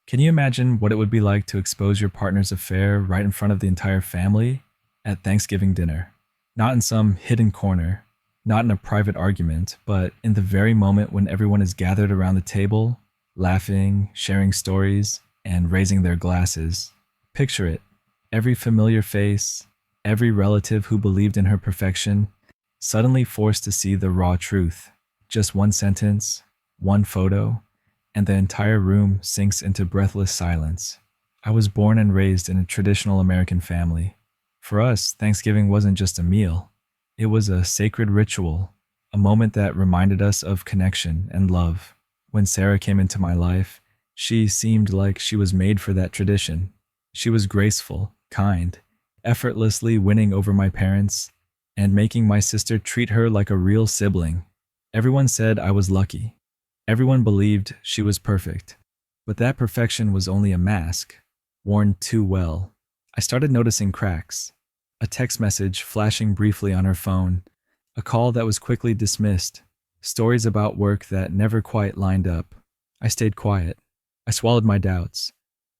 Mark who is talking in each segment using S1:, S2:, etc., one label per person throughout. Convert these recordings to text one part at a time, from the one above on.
S1: Can you imagine what it would be like to expose your partner's affair right in front of the entire family at Thanksgiving dinner? Not in some hidden corner, not in a private argument, but in the very moment when everyone is gathered around the table, laughing, sharing stories, and raising their glasses. Picture it. Every familiar face, every relative who believed in her perfection, suddenly forced to see the raw truth. Just one sentence, one photo, and the entire room sinks into breathless silence. I was born and raised in a traditional American family. For us, Thanksgiving wasn't just a meal, it was a sacred ritual, a moment that reminded us of connection and love. When Sarah came into my life, she seemed like she was made for that tradition. She was graceful, kind, effortlessly winning over my parents and making my sister treat her like a real sibling. Everyone said I was lucky. Everyone believed she was perfect. But that perfection was only a mask, worn too well. I started noticing cracks. A text message flashing briefly on her phone, a call that was quickly dismissed, stories about work that never quite lined up. I stayed quiet. I swallowed my doubts.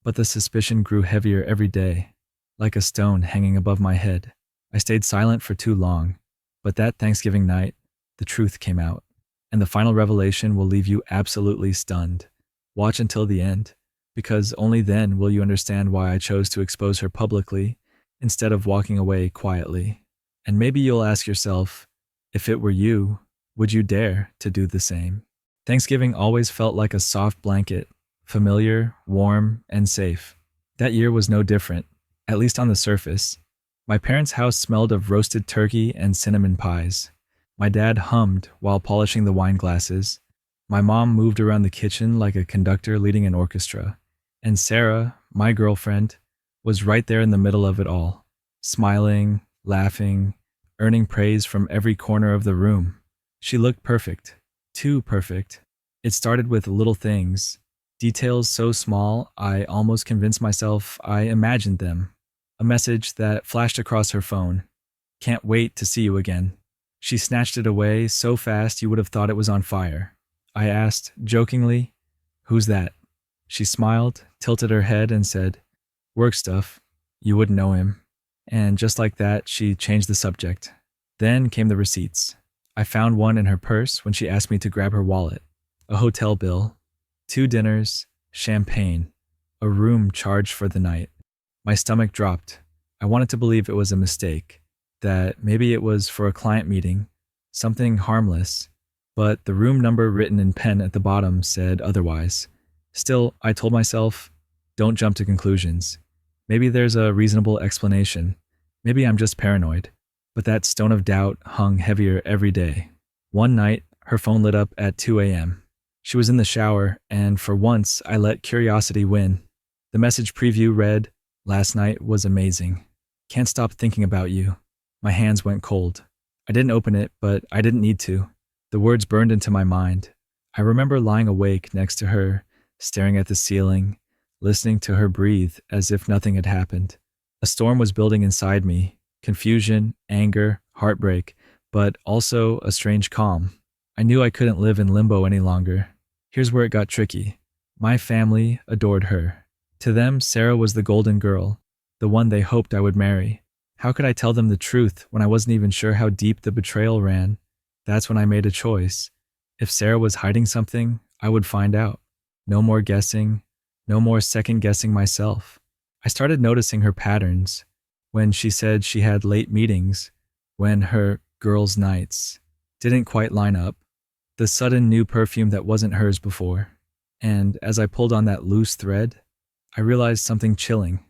S1: But the suspicion grew heavier every day, like a stone hanging above my head. I stayed silent for too long. But that Thanksgiving night, the truth came out. And the final revelation will leave you absolutely stunned. Watch until the end, because only then will you understand why I chose to expose her publicly instead of walking away quietly. And maybe you'll ask yourself, if it were you, would you dare to do the same? Thanksgiving always felt like a soft blanket, familiar, warm, and safe. That year was no different, at least on the surface. My parents' house smelled of roasted turkey and cinnamon pies. My dad hummed while polishing the wine glasses. My mom moved around the kitchen like a conductor leading an orchestra. And Sarah, my girlfriend, was right there in the middle of it all, smiling, laughing, earning praise from every corner of the room. She looked perfect, too perfect. It started with little things, details so small I almost convinced myself I imagined them. A message that flashed across her phone. "Can't wait to see you again." She snatched it away so fast you would have thought it was on fire. I asked, jokingly, "Who's that?" She smiled, tilted her head, and said, "Work stuff. You wouldn't know him." And just like that, she changed the subject. Then came the receipts. I found one in her purse when she asked me to grab her wallet. A hotel bill, 2 dinners, champagne, a room charged for the night. My stomach dropped. I wanted to believe it was a mistake, that maybe it was for a client meeting, something harmless, but the room number written in pen at the bottom said otherwise. Still, I told myself, don't jump to conclusions. Maybe there's a reasonable explanation. Maybe I'm just paranoid. But that stone of doubt hung heavier every day. One night, her phone lit up at 2 a.m. She was in the shower, and for once, I let curiosity win. The message preview read, "Last night was amazing. Can't stop thinking about you." My hands went cold. I didn't open it, but I didn't need to. The words burned into my mind. I remember lying awake next to her, staring at the ceiling, listening to her breathe as if nothing had happened. A storm was building inside me, confusion, anger, heartbreak, but also a strange calm. I knew I couldn't live in limbo any longer. Here's where it got tricky. My family adored her. To them, Sarah was the golden girl, the one they hoped I would marry. How could I tell them the truth when I wasn't even sure how deep the betrayal ran? That's when I made a choice. If Sarah was hiding something, I would find out. No more guessing, no more second-guessing myself. I started noticing her patterns. When she said she had late meetings, when her girls' nights didn't quite line up, the sudden new perfume that wasn't hers before. And as I pulled on that loose thread, I realized something chilling.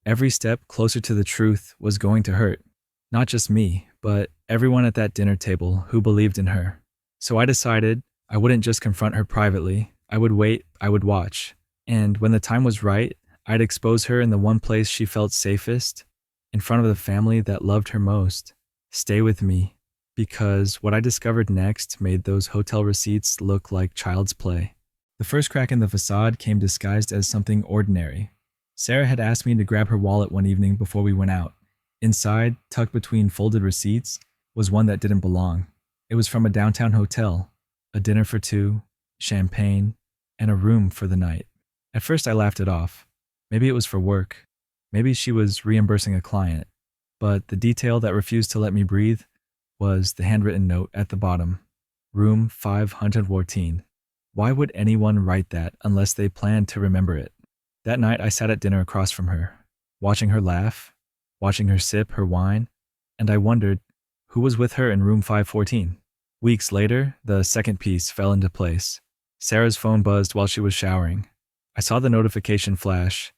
S1: Every step closer to the truth was going to hurt. Not just me, but everyone at that dinner table who believed in her. So I decided I wouldn't just confront her privately. I would wait, I would watch. And when the time was right, I'd expose her in the one place she felt safest, in front of the family that loved her most. Stay with me, because what I discovered next made those hotel receipts look like child's play. The first crack in the facade came disguised as something ordinary. Sarah had asked me to grab her wallet one evening before we went out. Inside, tucked between folded receipts, was one that didn't belong. It was from a downtown hotel, a dinner for 2, champagne, and a room for the night. At first, I laughed it off. Maybe it was for work. Maybe she was reimbursing a client. But the detail that refused to let me breathe was the handwritten note at the bottom. Room 514. Why would anyone write that unless they planned to remember it? That night, I sat at dinner across from her, watching her laugh, watching her sip her wine, and I wondered who was with her in room 514. Weeks later, the second piece fell into place. Sarah's phone buzzed while she was showering. I saw the notification flash.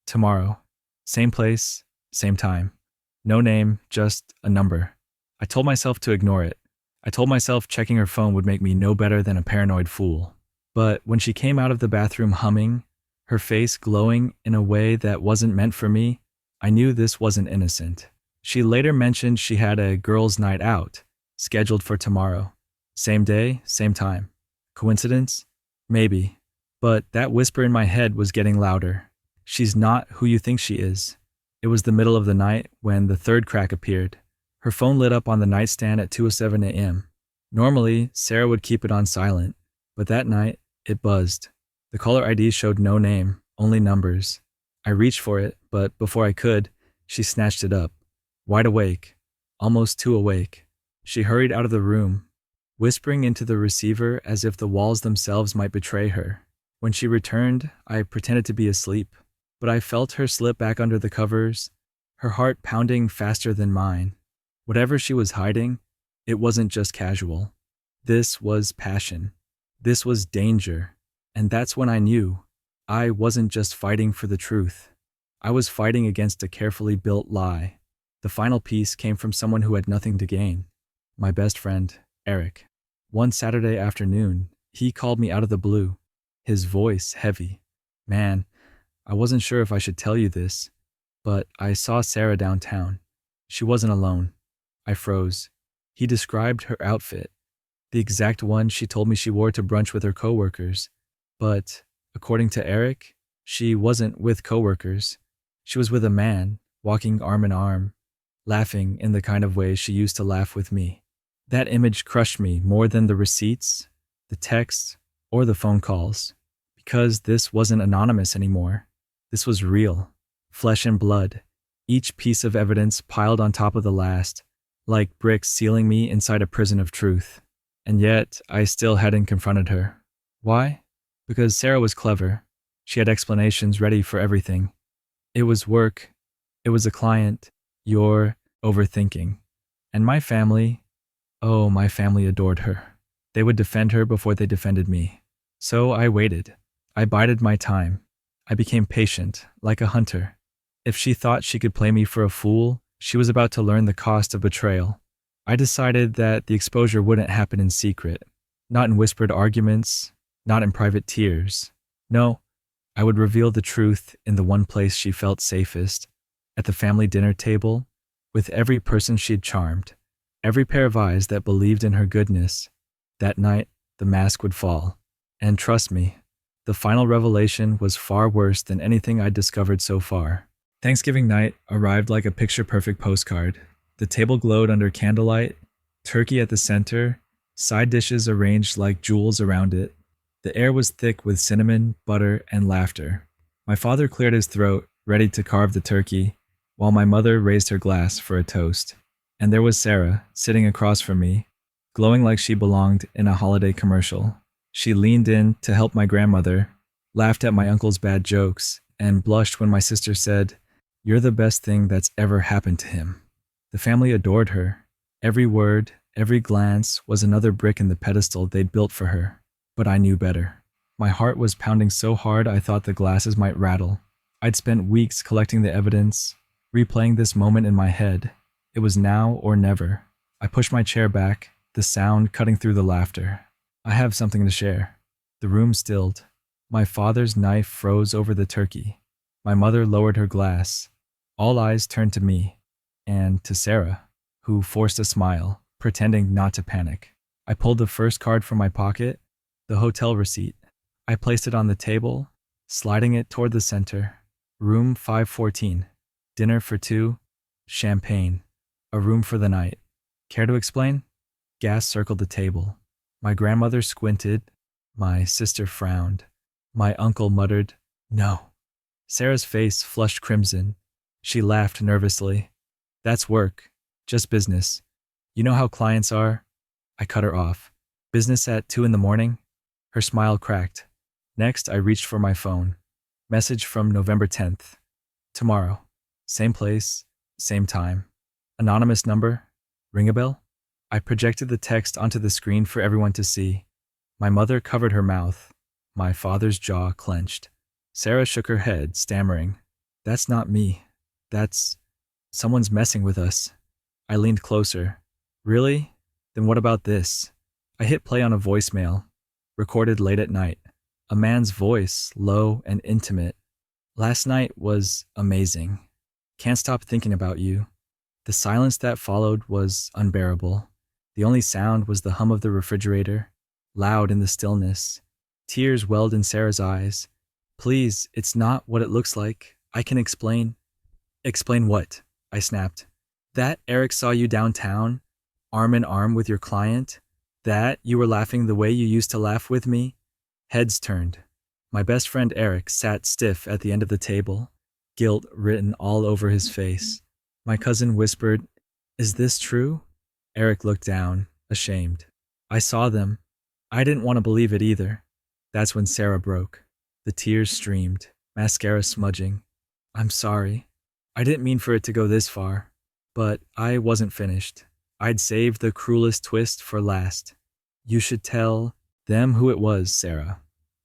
S1: Tomorrow. Same place, same time. No name, just a number. I told myself to ignore it. I told myself checking her phone would make me no better than a paranoid fool. But when she came out of the bathroom humming, her face glowing in a way that wasn't meant for me, I knew this wasn't innocent. She later mentioned she had a girls' night out, scheduled for tomorrow. Same day, same time. Coincidence? Maybe. But that whisper in my head was getting louder. She's not who you think she is. It was the middle of the night when the third crack appeared. Her phone lit up on the nightstand at 2:07 a.m. Normally, Sarah would keep it on silent, but that night, it buzzed. The caller ID showed no name, only numbers. I reached for it, but before I could, she snatched it up. Wide awake, almost too awake. She hurried out of the room, whispering into the receiver as if the walls themselves might betray her. When she returned, I pretended to be asleep, but I felt her slip back under the covers, her heart pounding faster than mine. Whatever she was hiding, it wasn't just casual. This was passion. This was danger. And that's when I knew I wasn't just fighting for the truth. I was fighting against a carefully built lie. The final piece came from someone who had nothing to gain. My best friend, Eric. One Saturday afternoon, he called me out of the blue, his voice heavy. Man, I wasn't sure if I should tell you this, but I saw Sarah downtown. She wasn't alone. I froze. He described her outfit, the exact one she told me she wore to brunch with her coworkers. But, according to Eric, she wasn't with coworkers. She was with a man, walking arm in arm, laughing in the kind of way she used to laugh with me. That image crushed me more than the receipts, the texts, or the phone calls, because this wasn't anonymous anymore. This was real, flesh and blood, each piece of evidence piled on top of the last, like bricks sealing me inside a prison of truth. And yet, I still hadn't confronted her. Why? Because Sarah was clever. She had explanations ready for everything. It was work. It was a client. You're overthinking. And my family, oh, my family adored her. They would defend her before they defended me. So I waited. I bided my time. I became patient, like a hunter. If she thought she could play me for a fool, she was about to learn the cost of betrayal. I decided that the exposure wouldn't happen in secret, not in whispered arguments, not in private tears. No, I would reveal the truth in the one place she felt safest, at the family dinner table, with every person she'd charmed, every pair of eyes that believed in her goodness. That night, the mask would fall. And trust me, the final revelation was far worse than anything I'd discovered so far. Thanksgiving night arrived like a picture-perfect postcard. The table glowed under candlelight, turkey at the center, side dishes arranged like jewels around it. The air was thick with cinnamon, butter, and laughter. My father cleared his throat, ready to carve the turkey, while my mother raised her glass for a toast. And there was Sarah, sitting across from me, glowing like she belonged in a holiday commercial. She leaned in to help my grandmother, laughed at my uncle's bad jokes, and blushed when my sister said, "You're the best thing that's ever happened to him." The family adored her. Every word, every glance was another brick in the pedestal they'd built for her. But I knew better. My heart was pounding so hard I thought the glasses might rattle. I'd spent weeks collecting the evidence, replaying this moment in my head. It was now or never. I pushed my chair back, the sound cutting through the laughter. I have something to share. The room stilled. My father's knife froze over the turkey. My mother lowered her glass. All eyes turned to me, and to Sarah, who forced a smile, pretending not to panic. I pulled the first card from my pocket, the hotel receipt. I placed it on the table, sliding it toward the center. Room 514. Dinner for two. Champagne. A room for the night. Care to explain? Gas circled the table. My grandmother squinted. My sister frowned. My uncle muttered, No. Sarah's face flushed crimson. She laughed nervously. That's work. Just business. You know how clients are? I cut her off. Business at 2 in the morning? Her smile cracked. Next, I reached for my phone. Message from November 10th. Tomorrow. Same place, same time. Anonymous number? Ring a bell? I projected the text onto the screen for everyone to see. My mother covered her mouth. My father's jaw clenched. Sarah shook her head, stammering. That's not me. That's... someone's messing with us. I leaned closer. Really? Then what about this? I hit play on a voicemail, recorded late at night. A man's voice, low and intimate. Last night was amazing. Can't stop thinking about you. The silence that followed was unbearable. The only sound was the hum of the refrigerator, loud in the stillness. Tears welled in Sarah's eyes. Please, it's not what it looks like. I can explain. Explain what? I snapped. That Eric saw you downtown, arm in arm with your client. That you were laughing the way you used to laugh with me. Heads turned. My best friend Eric sat stiff at the end of the table, guilt written all over his face. My cousin whispered, "Is this true?" Eric looked down, ashamed. I saw them. I didn't want to believe it either. That's when Sarah broke. The tears streamed, mascara smudging. I'm sorry. I didn't mean for it to go this far. But I wasn't finished. I'd saved the cruelest twist for last. You should tell them who it was, Sarah.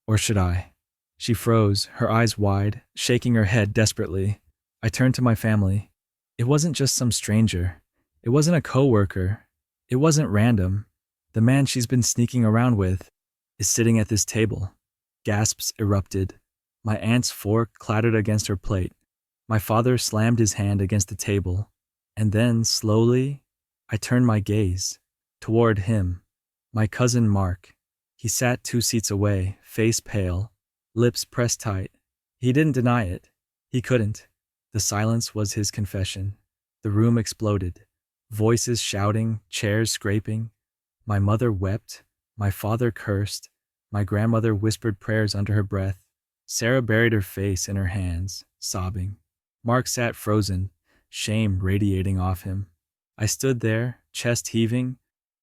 S1: Or should I? She froze, her eyes wide, shaking her head desperately. I turned to my family. It wasn't just some stranger. It wasn't a coworker. It wasn't random. The man she's been sneaking around with is sitting at this table. Gasps erupted. My aunt's fork clattered against her plate. My father slammed his hand against the table. And then, slowly, I turned my gaze toward him, my cousin Mark. He sat 2 seats away, face pale, lips pressed tight. He didn't deny it. He couldn't. The silence was his confession. The room exploded. Voices shouting, chairs scraping. My mother wept. My father cursed. My grandmother whispered prayers under her breath. Sarah buried her face in her hands, sobbing. Mark sat frozen, shame radiating off him. I stood there, chest heaving,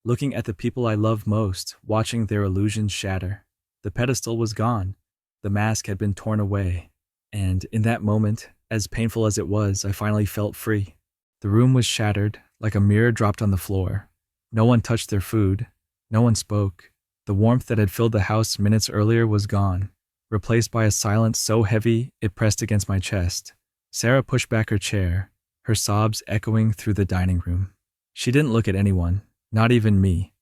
S1: looking at the people I love most, watching their illusions shatter. The pedestal was gone. The mask had been torn away. And in that moment, as painful as it was, I finally felt free. The room was shattered, like a mirror dropped on the floor. No one touched their food. No one spoke. The warmth that had filled the house minutes earlier was gone, replaced by a silence so heavy it pressed against my chest. Sarah pushed back her chair, her sobs echoing through the dining room. She didn't look at anyone, not even me,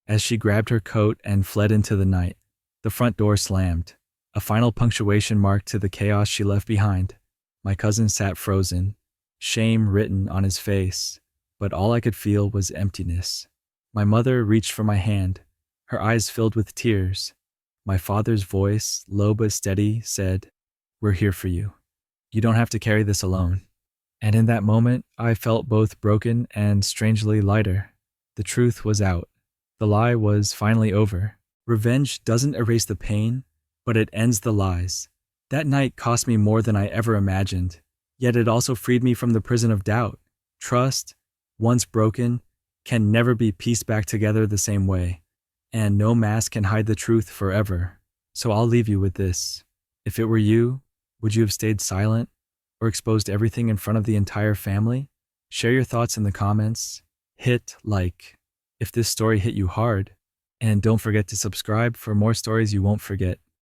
S1: as she grabbed her coat and fled into the night. The front door slammed, a final punctuation mark to the chaos she left behind. My cousin sat frozen, shame written on his face, but all I could feel was emptiness. My mother reached for my hand, her eyes filled with tears. My father's voice, low but steady, said, "We're here for you. You don't have to carry this alone." And in that moment, I felt both broken and strangely lighter. The truth was out. The lie was finally over. Revenge doesn't erase the pain, but it ends the lies. That night cost me more than I ever imagined, yet it also freed me from the prison of doubt. Trust, once broken, can never be pieced back together the same way, and no mask can hide the truth forever. So I'll leave you with this. If it were you, would you have stayed silent or exposed everything in front of the entire family? Share your thoughts in the comments. Hit like if this story hit you hard. And don't forget to subscribe for more stories you won't forget.